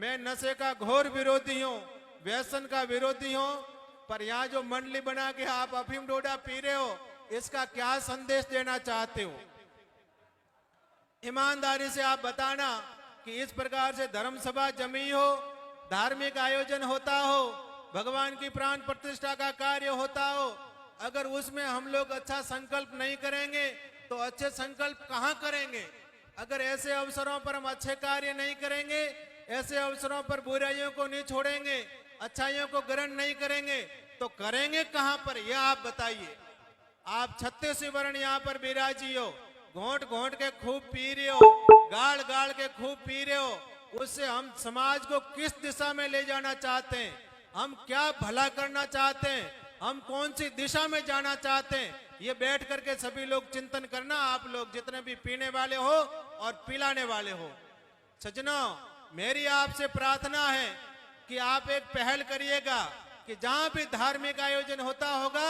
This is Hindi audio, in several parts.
मैं नशे का घोर विरोधी हूँ, व्यसन का विरोधी हूँ, पर यहाँ जो मंडली बना के आप अफीम डोडा पी रहे हो, इसका क्या संदेश देना चाहते हो? ईमानदारी से आप बताना कि इस प्रकार से धर्म सभा जमी हो, धार्मिक आयोजन होता हो, भगवान की प्राण प्रतिष्ठा का कार्य होता हो, अगर उसमें हम लोग अच्छा संकल्प नहीं करेंगे तो अच्छे संकल्प कहाँ करेंगे? अगर ऐसे अवसरों पर हम अच्छे कार्य नहीं करेंगे, ऐसे अवसरों पर बुराइयों को नहीं छोड़ेंगे, अच्छाइयों को ग्रहण नहीं करेंगे, तो करेंगे कहाँ पर? यह आप बताइए। आप 36 वर्ण यहाँ पर विराजी हो, घोंट घोंट के खूब पी रहे हो, गाड़ गाड़ के खूब पी रहे हो, उससे हम समाज को किस दिशा में ले जाना चाहते हैं? हम क्या भला करना चाहते हैं? हम कौन सी दिशा में जाना चाहते हैं? ये बैठ करके सभी लोग चिंतन करना, आप लोग जितने भी पीने वाले हो और पिलाने वाले हो। सज्जनों, मेरी आपसे प्रार्थना है कि आप एक पहल करिएगा कि जहां भी धार्मिक आयोजन होता होगा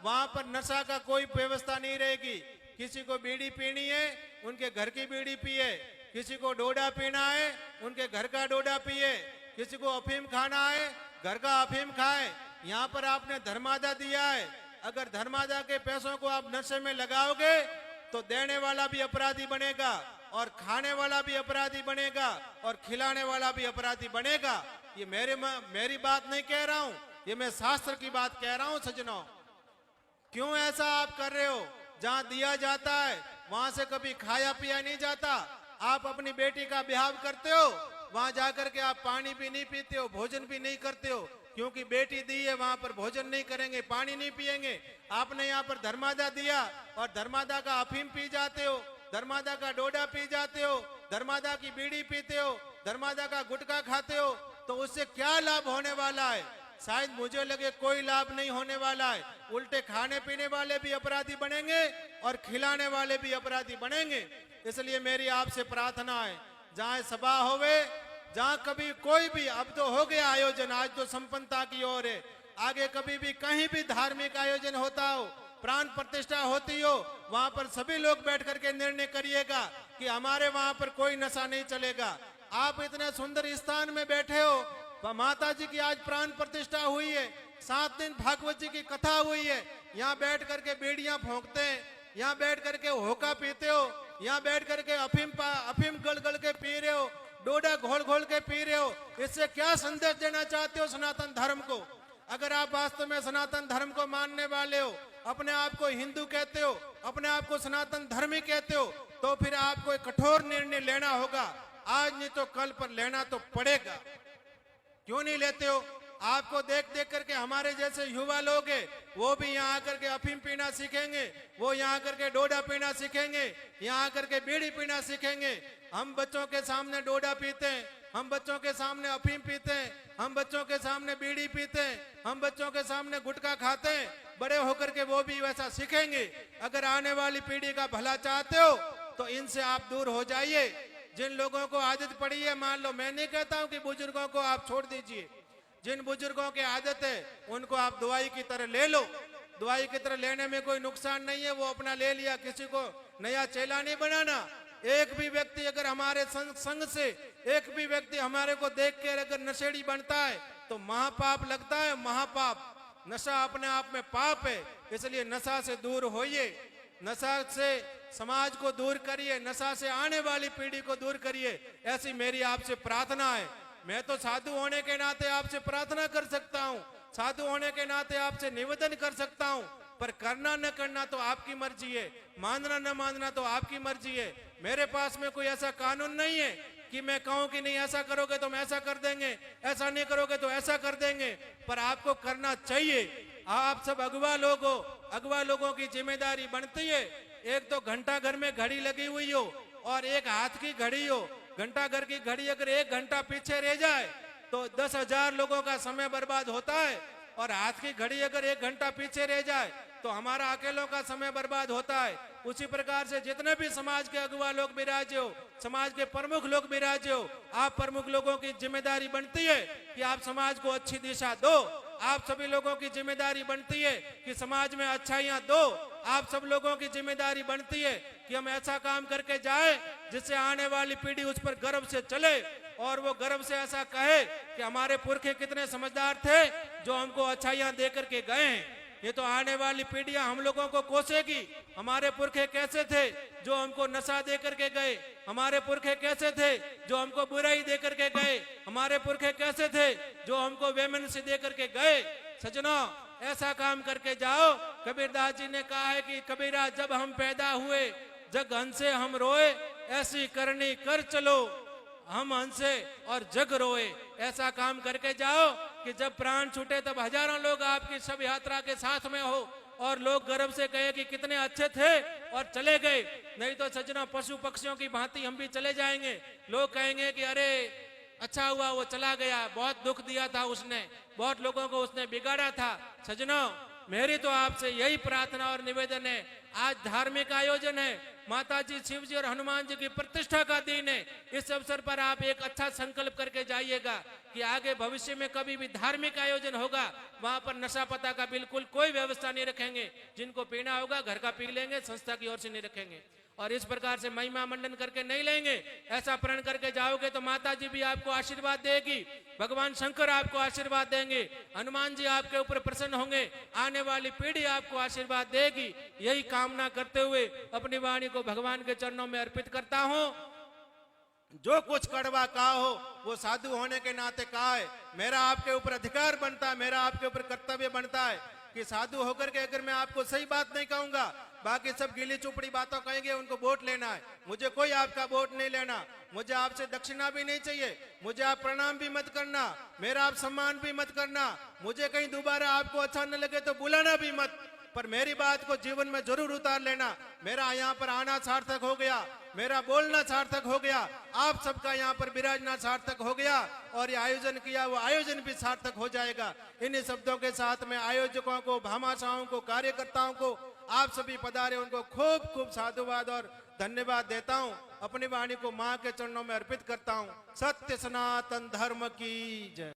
वहां पर नशा का कोई व्यवस्था नहीं रहेगी। किसी को बीड़ी पीनी है, उनके घर की बीड़ी पिए, किसी को डोडा पीना है, उनके घर का डोडा पिए, किसी को अफीम खाना है, घर का अफीम खाए। यहाँ पर आपने धर्मादा दिया है, अगर धर्मादा के पैसों को आप नशे में लगाओगे तो देने वाला भी अपराधी बनेगा और खाने वाला भी अपराधी बनेगा और खिलाने वाला भी अपराधी बनेगा। ये मेरी बात नहीं कह रहा हूँ, ये मैं शास्त्र की बात कह रहा हूँ। सज्जनों, क्यों ऐसा आप कर रहे हो? जहाँ दिया जाता है वहां से कभी खाया पिया नहीं जाता। आप अपनी बेटी का ब्याह करते हो, वहां जाकर के आप पानी भी नहीं पीते हो, भोजन भी नहीं करते हो, क्योंकि बेटी दी है, वहां पर भोजन नहीं करेंगे, पानी नहीं पिएंगे। आपने यहाँ पर धर्मादा दिया और धर्मादा का अफीम पी जाते हो, धर्मादा का डोडा पी जाते हो, धर्मादा की बीड़ी पीते हो, धर्मादा का गुटखा खाते हो, तो उससे क्या लाभ होने वाला है? शायद मुझे लगे कोई लाभ नहीं होने वाला है। उल्टे खाने पीने वाले भी अपराधी बनेंगे और खिलाने वाले भी अपराधी बनेंगे। इसलिए मेरी आपसे प्रार्थना है, जहाँ सभा होवे, जहाँ कभी कोई भी, अब तो हो गया आयोजन, आज तो संपन्नता की ओर है, आगे कभी भी कहीं भी धार्मिक आयोजन होता हो, प्राण प्रतिष्ठा होती हो, वहां पर सभी लोग बैठ करके निर्णय करिएगा कि हमारे वहां पर कोई नशा नहीं चलेगा। आप इतने सुंदर स्थान में बैठे हो, माता जी की आज प्राण प्रतिष्ठा हुई है, 7 दिन भागवत जी की कथा हुई है, यहाँ बैठ करके बेड़ियां फूंकते हैं, यहाँ बैठ करके होका पीते हो, यहाँ बैठ करके अफीम गल गल के पी रहे हो, डोडा घोल घोल के पी रहे हो। इससे क्या संदेश देना चाहते हो सनातन धर्म को? अगर आप वास्तव में सनातन धर्म को मानने वाले हो, अपने आप को हिंदू कहते हो, अपने आप को सनातन धर्मी कहते हो, तो फिर आपको एक कठोर निर्णय लेना होगा। आज नहीं तो कल पर लेना तो पड़ेगा। क्यों नहीं लेते हो? आपको देख देख करके हमारे जैसे युवा लोग हैं, वो भी यहाँ आकर के अफीम पीना सीखेंगे, वो यहाँ आकर के डोडा पीना सीखेंगे, यहाँ आकर के बीड़ी पीना सीखेंगे। हम बच्चों के सामने डोडा पीते हैं, हम बच्चों के सामने अफीम पीते हैं, हम बच्चों के सामने बीड़ी पीते हैं, हम बच्चों के सामने गुटखा खाते हैं। बड़े होकर के वो भी वैसा सीखेंगे। अगर आने वाली पीढ़ी का भला चाहते हो तो इनसे आप दूर हो जाइए। जिन लोगों को आदत पड़ी है, मान लो, मैं नहीं कहता हूं कि बुजुर्गों को आप छोड़ दीजिए, जिन बुजुर्गों की आदत है उनको आप दवाई की तरह ले लो। दवाई की तरह लेने में कोई नुकसान नहीं है, वो अपना ले लिया, किसी को नया चेला नहीं बनाना। एक भी व्यक्ति अगर हमारे संग से एक भी व्यक्ति हमारे को देख के अगर नशेड़ी बनता है तो महापाप लगता है, महापाप। नशा अपने आप में पाप है, इसलिए नशा से दूर होइए, नशा से समाज को दूर करिए, नशा से आने वाली पीढ़ी को दूर करिए। ऐसी मेरी आपसे प्रार्थना है। मैं तो साधु होने के नाते आपसे प्रार्थना कर सकता हूँ, साधु होने के नाते आपसे निवेदन कर सकता हूँ, पर करना न करना तो आपकी मर्जी है, मानना न मानना तो आपकी मर्जी है। मेरे पास में कोई ऐसा कानून नहीं है कि मैं कहूँ कि नहीं ऐसा करोगे तो हम ऐसा कर देंगे, ऐसा नहीं करोगे तो ऐसा कर देंगे, पर आपको करना चाहिए। आप सब अगवा लोग हो, अगवा लोगों की जिम्मेदारी बनती है। एक तो घंटा घर में घड़ी लगी हुई हो और एक हाथ की घड़ी हो, घंटा घर की घड़ी अगर 1 घंटा पीछे रह जाए तो 10,000 लोगों का समय बर्बाद होता है, और हाथ की घड़ी अगर 1 घंटा पीछे रह जाए तो हमारा अकेलों का समय बर्बाद होता है। उसी प्रकार से जितने भी समाज के अगुवा लोग विराजे हो, समाज के प्रमुख लोग विराजे हो, आप प्रमुख लोगों की जिम्मेदारी बनती है कि आप समाज को अच्छी दिशा दो। आप सभी लोगों की जिम्मेदारी बनती है कि समाज में अच्छाइयां दो। आप सब लोगों की जिम्मेदारी बनती है कि हम ऐसा काम करके जाए जिससे आने वाली पीढ़ी उस पर गर्व से चले और वो गर्व से ऐसा कहे कि हमारे पुरखे कितने समझदार थे जो हमको अच्छाइयां दे करके गए हैं। ये तो आने वाली पीढ़ियां हम लोगों को कोसेगी। हमारे पुरखे कैसे थे जो हमको नशा दे करके गए, हमारे पुरखे कैसे थे जो हमको बुराई दे करके गए, हमारे पुरखे कैसे थे जो हमको वेमनसी दे करके गए। सजनों, ऐसा काम करके जाओ। कबीरदास जी ने कहा है कि कबीरा जब हम पैदा हुए जग हंसे हम रोए, ऐसी करनी कर चलो हम हंसे और जग रोए। ऐसा काम करके जाओ कि जब प्राण छूटे तब हजारों लोग आपकी सब यात्रा के साथ में हो और लोग गर्व से कहे कि कितने अच्छे थे और चले गए। नहीं तो सजना पशु पक्षियों की भांति हम भी चले जाएंगे। लोग कहेंगे कि अरे अच्छा हुआ वो चला गया, बहुत दुख दिया था उसने, बहुत लोगों को उसने बिगाड़ा था। सजनों, मेरी तो आपसे यही प्रार्थना और निवेदन है। आज धार्मिक आयोजन है, माता जी, शिव जी और हनुमान जी की प्रतिष्ठा का दिन है। इस अवसर पर आप एक अच्छा संकल्प करके जाइएगा कि आगे भविष्य में कभी भी धार्मिक आयोजन होगा वहां पर नशा पता का बिल्कुल कोई व्यवस्था नहीं रखेंगे। जिनको पीना होगा घर का पी लेंगे, संस्था की ओर से नहीं रखेंगे। और इस प्रकार से महिमा मंडन करके नहीं लेंगे। ऐसा प्रण करके जाओगे तो माता जी भी आपको आशीर्वाद देगी, भगवान शंकर आपको आशीर्वाद देंगे, हनुमान जी आपके ऊपर प्रसन्न होंगे, आने वाली पीढ़ी आपको आशीर्वाद देगी। यही कामना करते हुए अपनी वाणी को भगवान के चरणों में अर्पित करता हूँ। जो कुछ कड़वा कहा हो वो साधु होने के नाते कहा है। मेरा आपके ऊपर अधिकार बनता है, मेरा आपके ऊपर कर्तव्य बनता है कि साधु होकर के अगर मैं आपको सही बात नहीं कहूंगा, बाकी सब गिली चुपड़ी बातों कहेंगे, उनको वोट लेना है। मुझे कोई आपका वोट नहीं लेना, मुझे आपसे दक्षिणा भी नहीं चाहिए, मुझे आप प्रणाम भी मत करना, मेरा आप सम्मान भी मत करना, मुझे कहीं दोबारा आपको अच्छा न लगे तो बुलाना भी मत, पर मेरी बात को जीवन में जरूर उतार लेना। मेरा यहाँ पर आना सार्थक हो गया, मेरा बोलना सार्थक हो गया, आप सबका यहाँ पर विराजना सार्थक हो गया और ये आयोजन किया वो आयोजन भी सार्थक हो जाएगा। इन्हीं शब्दों के साथ में आयोजकों को, भामाशाहों को, कार्यकर्ताओं को, आप सभी पधारे उनको खूब खूब साधुवाद और धन्यवाद देता हूँ। अपनी वाणी को माँ के चरणों में अर्पित करता हूँ। सत्य सनातन धर्म की जय।